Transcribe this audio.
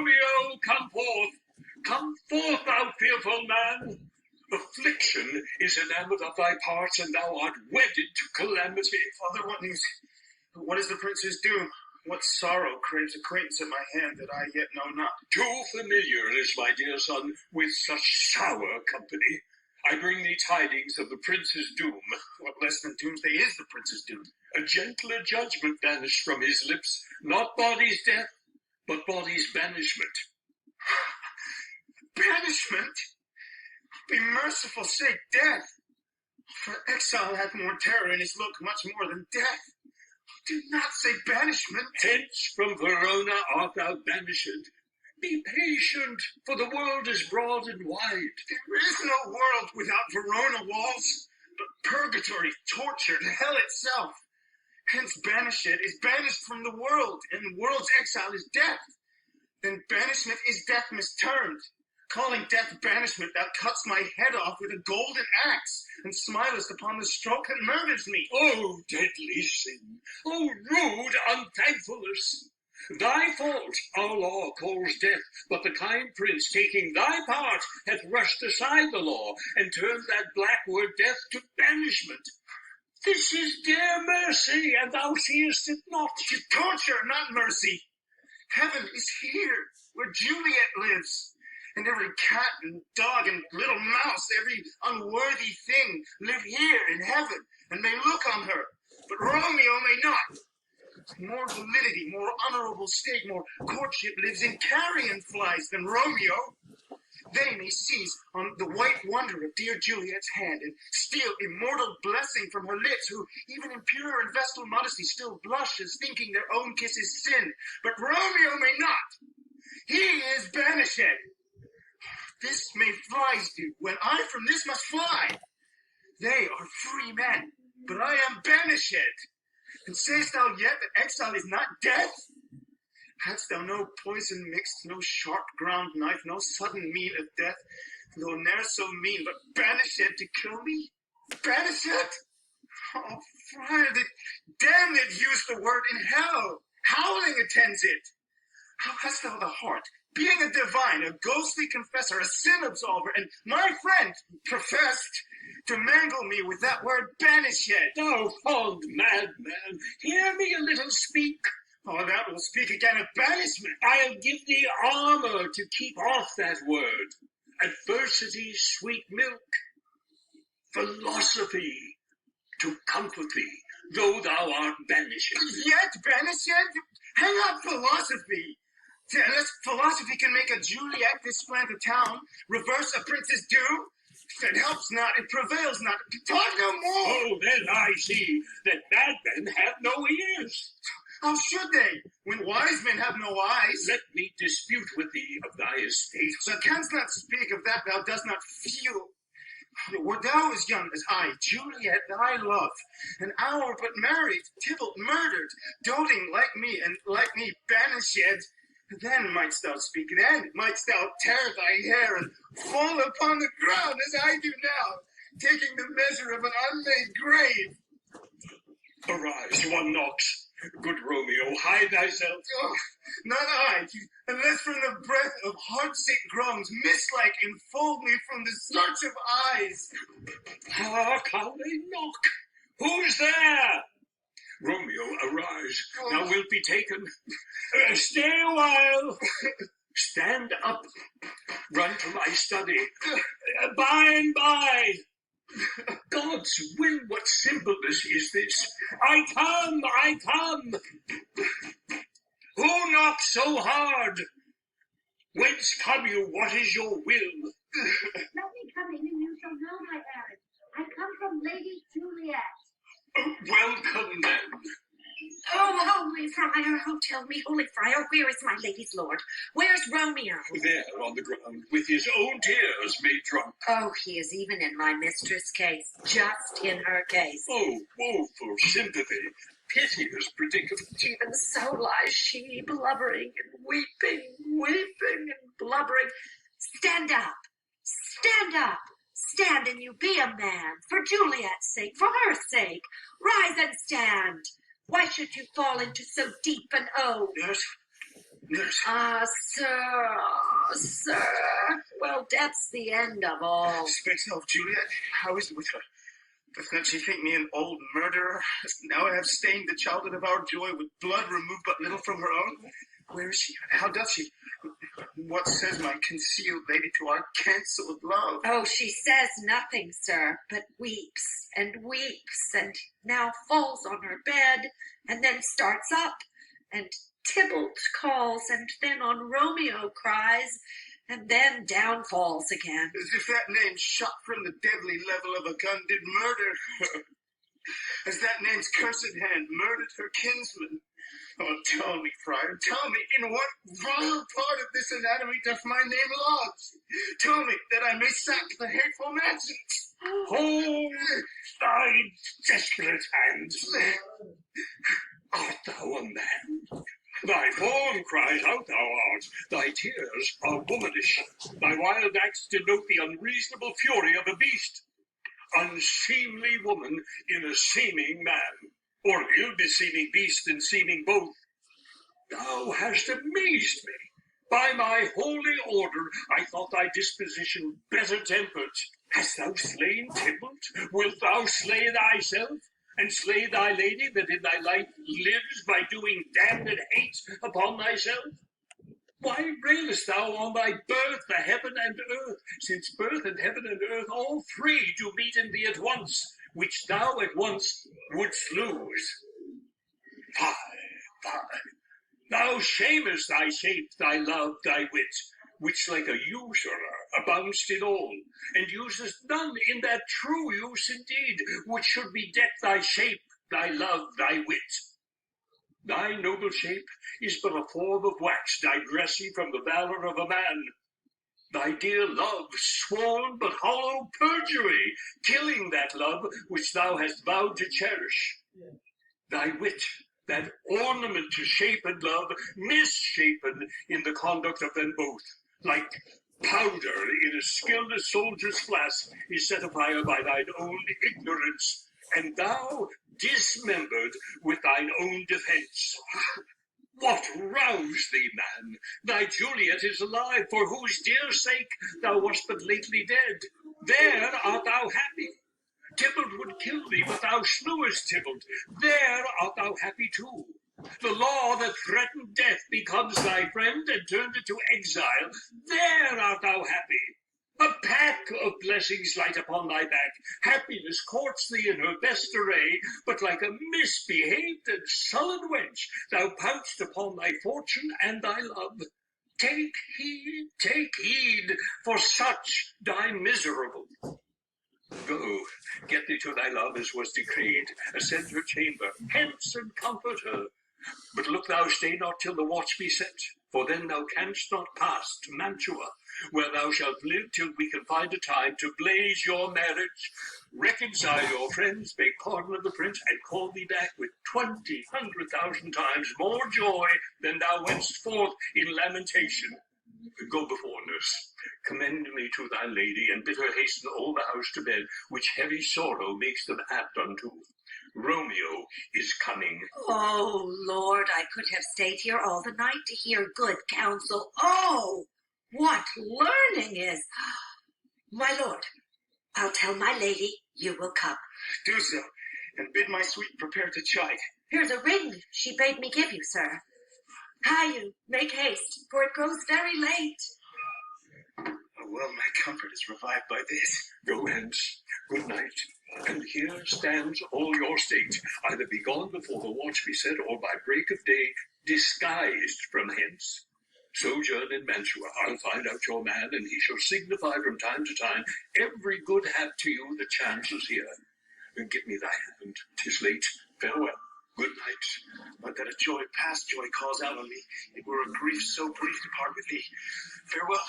Romeo, come forth. Come forth, thou fearful man. Affliction is enamoured of thy parts, and thou art wedded to calamity. Father, what news? What is the prince's doom? What sorrow craves acquaintance at my hand that I yet know not? Too familiar is my dear son with such sour company. I bring thee tidings of the prince's doom. What less than doomsday is the prince's doom? A gentler judgment banished from his lips, not body's death, but body's banishment. Banishment? Be merciful, say death. For exile hath more terror in his look, much more than death. Do not say banishment. Hence from Verona art thou banished. Be patient, for the world is broad and wide. There is no world without Verona walls, but purgatory, tortured, hell itself. Hence banished is banished from the world, and the world's exile is death. Then banishment is death misturned. Calling death banishment, thou cuts my head off with a golden axe, and smilest upon the stroke that murders me. O deadly sin! O rude unthankfulness! Thy fault our law calls death, but the kind prince, taking thy part, hath rushed aside the law, and turned that black word death to banishment. This is dear mercy, and thou seest it not. 'Tis torture, not mercy. Heaven is here, where Juliet lives. And every cat and dog and little mouse, every unworthy thing, live here in heaven, and may look on her. But Romeo may not. More validity, more honorable state, more courtship lives in carrion flies than Romeo. They may seize on the white wonder of dear Juliet's hand, and steal immortal blessing from her lips, who, even in pure and vestal modesty, still blushes, thinking their own kiss is sin. But Romeo may not. He is banished. This may flies do, when I from this must fly. They are free men, but I am banished. And sayest thou yet that exile is not death? Hadst thou no poison mixed, no sharp ground knife, no sudden mean of death, though ne'er so mean, but banished to kill me? Banished? Oh, friar, that damned use the word in hell. Howling attends it. How hast thou the heart, being a divine, a ghostly confessor, a sin absolver, and my friend, professed, to mangle me with that word banished? Thou fond madman, hear me a little speak. Oh, that will speak again of banishment. I'll give thee armor to keep off that word. Adversity, sweet milk. Philosophy, to comfort thee, though thou art banished. Yet banished? Hang up philosophy. Unless philosophy can make a Juliet displant a town, reverse a prince's due, it helps not, it prevails not. Talk no more. Oh, then I see that madmen have no ears. How should they, when wise men have no eyes? Let me dispute with thee of thy estate. Thou canst not speak of that thou dost not feel. Were thou as young as I, Juliet, thy love, an hour but married, Tybalt murdered, doting like me, and like me banished, then mightst thou speak, then mightst thou tear thy hair and fall upon the ground as I do now, taking the measure of an unmade grave. Arise, one knocks. Good Romeo, hide thyself. Oh, not I, unless from the breath of heart-sick groans, mist-like enfold me from the search of eyes. Hark, how they knock. Who's there? Romeo, arise. Oh. Thou wilt be taken. Stay a while. Stand up. Run to my study. By and by. God's will, what simpleness is this? I come. Who knocks so hard? Whence come you? What is your will? Let me come in and you shall know my errand. I come from Lady Juliet. Welcome then. Oh, holy friar, oh, tell me, holy friar, where is my lady's lord? Where's Romeo? There on the ground, with his own tears made drunk. Oh, he is even in my mistress' case, just in her case. Oh, woeful sympathy, piteous predicament. Even so lies she, blubbering and weeping and blubbering. Stand up, stand and you be a man, for Juliet's sake, for her sake. Rise and stand. Why should you fall into so deep an O? Nurse. Sir. Well, death's the end of all. Speak of Juliet. How is it with her? Does not she think me an old murderer? Now I have stained the childhood of our joy with blood removed but little from her own. Where is she? How doth she? What says my concealed lady to our cancelled love? Oh, she says nothing, sir, but weeps, and now falls on her bed, and then starts up, and Tybalt calls, and then on Romeo cries, and then down falls again. As if that name shot from the deadly level of a gun did murder her. As that name's cursed hand murdered her kinsman. Oh, tell me, friar, tell me, in what vile part of this anatomy doth my name lodge? Tell me, that I may sack the hateful mansions. Hold thy desperate hands. Art thou a man? Thy form cries out thou art, thy tears are womanish, thy wild acts denote the unreasonable fury of a beast. Unseemly woman in a seeming man, or ill-beseeming beast in seeming both. Thou hast amazed me. By my holy order, I thought thy disposition better tempered. Hast thou slain Tybalt? Wilt thou slay thyself? And slay thy lady that in thy life lives by doing damned hate upon thyself? Why railest thou on thy birth, the heaven and earth, since birth and heaven and earth all three do meet in thee at once, which thou at once wouldst lose? Fie, fie! Thou shamest thy shape, thy love, thy wit, which like a usurer abound'st in all, and usest none in that true use indeed, which should bedeck thy shape, thy love, thy wit. Thy noble shape is but a form of wax digressing from the valor of a man. Thy dear love, sworn but hollow perjury, killing that love which thou hast vowed to cherish. Thy wit, that ornament to shape and love, misshapen in the conduct of them both, like powder in a skilled soldier's flask, is set afire by thine own ignorance, and thou dismembered with thine own defense. What roused thee, man? Thy Juliet is alive, for whose dear sake thou wast but lately dead. There art thou happy. Tybalt would kill thee, but thou slewest Tybalt. There art thou happy too. The law that threatened death becomes thy friend and turned it to exile. There art thou happy. A pack of blessings light upon thy back. Happiness courts thee in her best array, but like a misbehaved and sullen wench, thou pounced upon thy fortune and thy love. Take heed, for such die miserable. Go, get thee to thy love as was decreed, ascend her chamber, hence and comfort her. But look thou stay not till the watch be set, for then thou canst not pass to Mantua, where thou shalt live till we can find a time to blaze your marriage, reconcile your friends, beg pardon of the prince, and call thee back with 200,000 times more joy than thou wentst forth in lamentation. Go before, nurse. Commend me to thy lady, and bid her hasten all the house to bed, which heavy sorrow makes them apt unto. Romeo is coming. Oh, Lord, I could have stayed here all the night to hear good counsel. Oh, what learning is! My lord, I'll tell my lady you will come. Do so, and bid my sweet prepare to chide. Here's a ring she bade me give you, sir. Hie you, make haste, for it grows very late. Oh, well, my comfort is revived by this. Go hence, good night, and here stands all your state. Either be gone before the watch be set, or by break of day disguised from hence. Sojourn in Mantua, I'll find out your man, and he shall signify from time to time every good hap to you that chances here. And give me thy hand, 'tis late, farewell. Good night. But that a joy past joy calls out on me, it were a grief so brief to part with thee. Farewell.